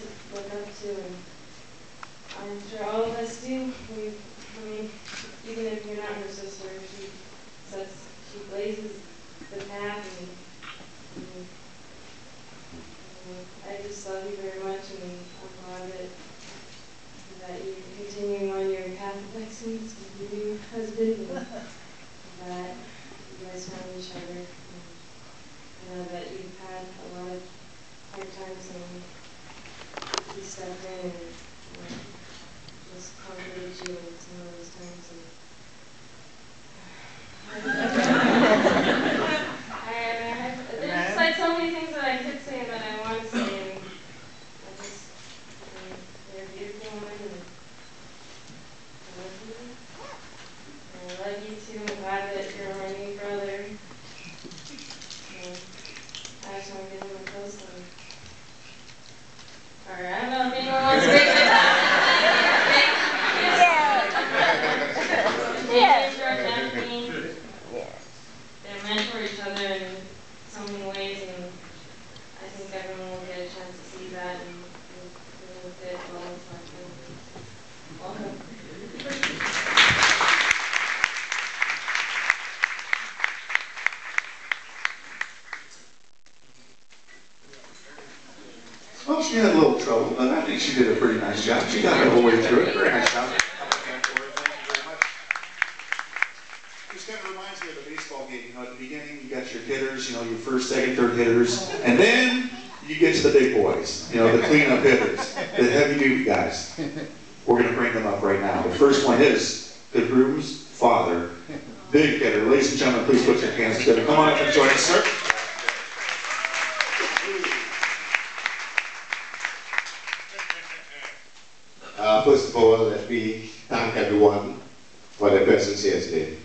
to look up to, and I'm sure all of us do. I mean, even if you're not her sister, she blazes the path, and I just love you very much, and I'm glad that you're continuing on your path of excellence with your new husband, and that you guys found each other. And I know that you've had a lot of hard times, and he stepped in and just comforted you in some of those times. There's just like so many things that I could say and that I want to say, and you're a beautiful woman, and I love you. And I love you too. I'm glad that you're my new brother. And I just want to give him a close one. Alright, I don't know if anyone wants to break my time. They mentor each other in so many ways, and I think everyone will get a chance to see that, and we'll fit well into our family. Welcome. Well, she had a little trouble, but I think she did a pretty nice job. She got her whole way through it. Very nice job. This kind of reminds me of a baseball game. You know, at the beginning, you got your hitters, you know, your first, second, third hitters, and then you get to the big boys, you know, the cleanup hitters, the heavy-duty guys. We're going to bring them up right now. The first one is the groom's father, big hitter. Ladies and gentlemen, please put your hands together. Come on up and join us, sir. First of all, let me thank everyone for their presence here today.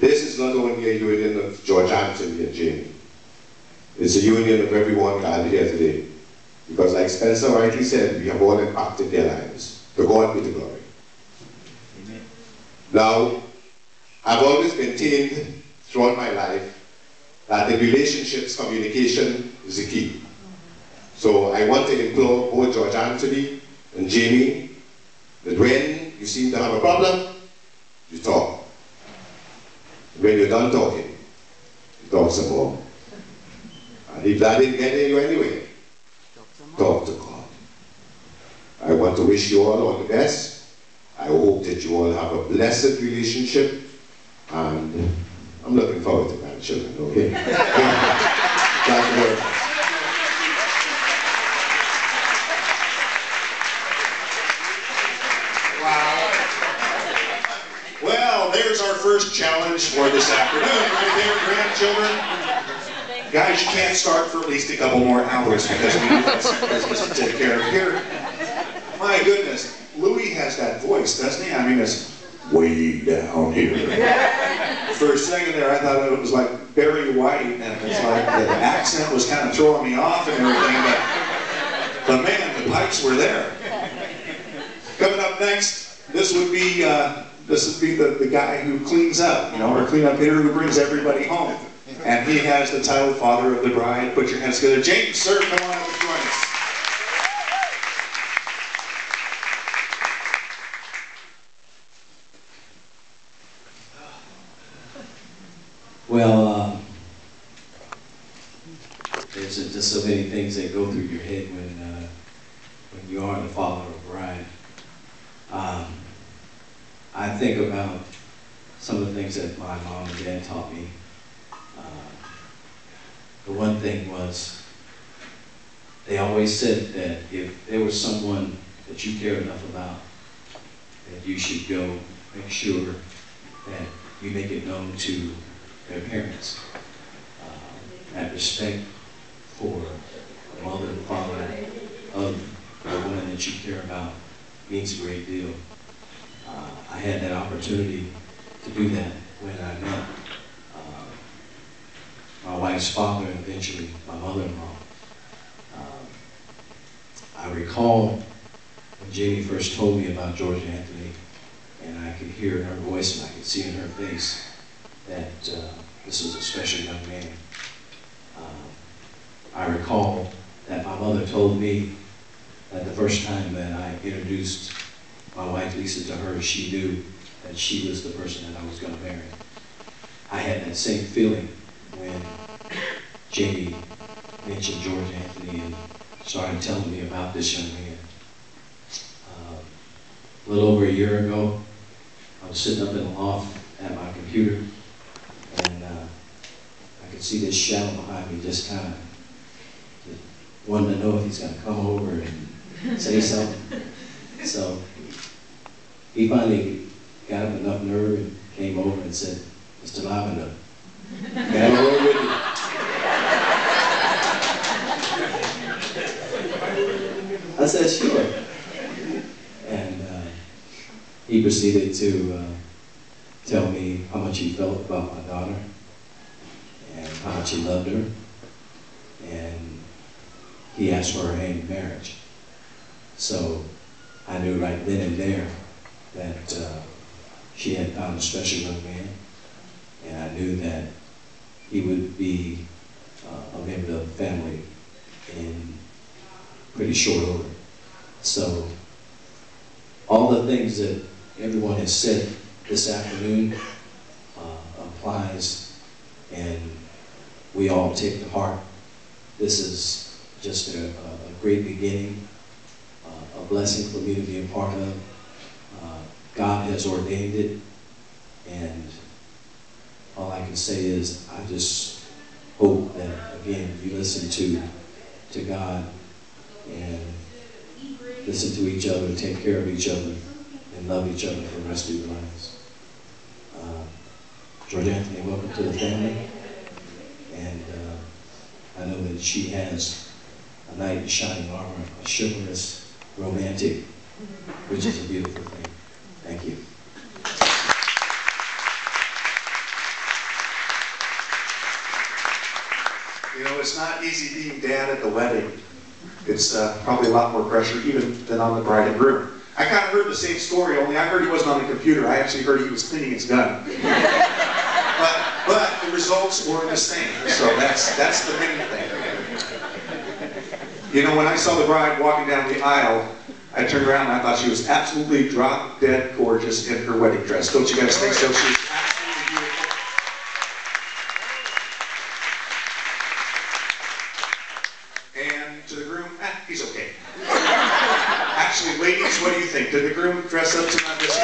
This is not only a union of George Anthony and Jamie. It's a union of everyone gathered here today. Because like Spencer rightly said, we have all impacted their lives. To God be the glory. Amen. Now, I've always maintained throughout my life that in relationships, communication is the key. So I want to implore both George Anthony and Jamie that when you seem to have a problem, you talk. When you're done talking, you talk some more. And if that didn't get you anyway, talk to God. I want to wish you all the best. I hope that you all have a blessed relationship, and I'm looking forward to grandchildren, okay? Thank you very much. There's our first challenge for this afternoon. Right there, grandchildren. Guys, you can't start for at least a couple more hours because we have some business to take care of here. My goodness, Louis has that voice, doesn't he? I mean, it's way down here. For a second there, I thought it was like Barry White, and it was like the accent was kind of throwing me off and everything, but man, the pipes were there. Coming up next, this would be the guy who cleans up, you know, or cleanup hitter who brings everybody home. And he has the title Father of the Bride. Put your hands together. James, sir, come on up and join us. Well, there's just so many things that go through your head when you are the father of a bride. I think about some of the things that my mom and dad taught me. The one thing was, they always said that if there was someone that you cared enough about, that you should go make sure that you make it known to their parents. That respect for the mother and father of the woman that you care about means a great deal. I had that opportunity to do that when I met my wife's father and eventually my mother-in-law. I recall when Jamie first told me about George Anthony, and I could hear in her voice and I could see in her face that this was a special young man. I recall that my mother told me that the first time that I introduced my wife Lisa to her, she knew that she was the person that I was going to marry. I had that same feeling when Jamie mentioned George Anthony and started telling me about this young man. A little over a year ago, I was sitting up in the loft at my computer, and I could see this shadow behind me just kind of wanting to know if he's going to come over and say something. So he finally got up enough nerve and came over and said, "Mr. Lavender, can I have a word with you?" I said, "Sure." And he proceeded to tell me how much he felt about my daughter and how much he loved her. And he asked for her hand in marriage. So I knew right then and there that she had found a special young man, and I knew that he would be a member of the family in pretty short order. So all the things that everyone has said this afternoon applies, and we all take to heart. This is just a great beginning, a blessing for me to be a part of. God has ordained it, and all I can say is I just hope that, again, you listen to God and listen to each other, take care of each other, and love each other for the rest of your lives. George Anthony, welcome to the family. And I know that she has a knight in shining armor, a chivalrous, romantic, which is a beautiful thing. Thank you. You know, it's not easy being dad at the wedding. It's probably a lot more pressure even than on the bride and groom. I kind of heard the same story, only I heard he wasn't on the computer. I actually heard he was cleaning his gun. but the results were the same, so that's the main thing. You know, when I saw the bride walking down the aisle, I turned around and I thought she was absolutely drop-dead gorgeous in her wedding dress. Don't you guys think so? She's absolutely beautiful. And to the groom, he's okay. Actually, ladies, what do you think? Did the groom dress up to my this?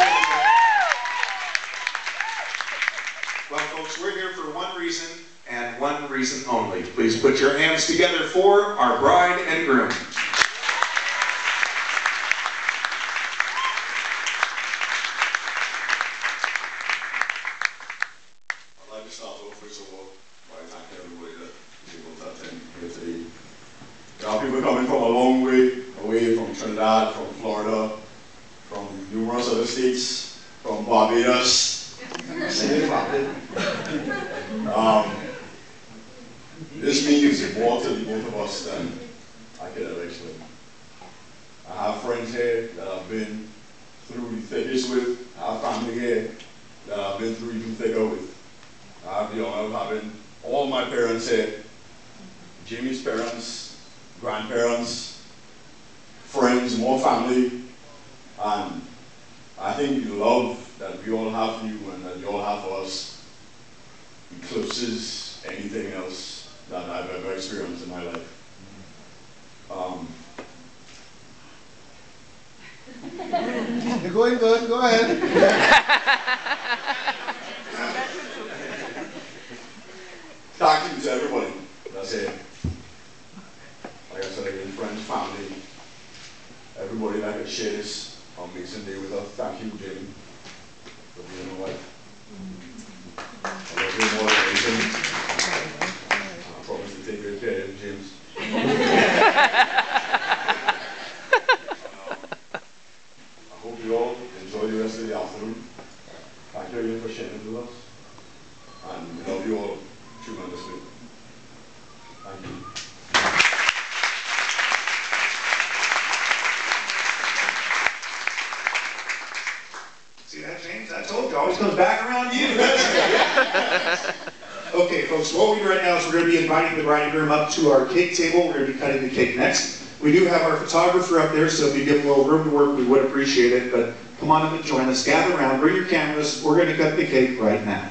Well, folks, we're here for one reason and one reason only. Please put your hands together for our bride and groom. I'd like to start off first of all by thanking everybody that was able to attend here today. There are people coming from a long way away, from Trinidad, from Florida, from numerous other states, from Barbados. This means more to the both of us than I could ever explain. I have friends here that I've been through the thickest with. I have family here that I've been through even thicker with. I have the honor of having all my parents here, Jimmy's parents, grandparents, friends, more family, and I think the love that we all have for you and that you all have for us eclipses anything else that I've ever experienced in my life. You're going good, go ahead. Thank you to everybody that's here. Like I said again, friends, family, everybody that could share this amazing day with us. Thank you, Jamie, for being my wife. I love you more than anything. I promise to take good care of you, James. I hope you all enjoy the rest of the afternoon. Thank you again for sharing with us. And we love you all tremendously. Thank you. See that, James? I told you, always comes back around you. Okay, folks, what we're doing right now is we're going to be inviting the bride and groom up to our cake table. We're going to be cutting the cake next. We do have our photographer up there, so if you give a little room to work, we would appreciate it. But come on up and join us. Gather around, bring your cameras. We're going to cut the cake right now.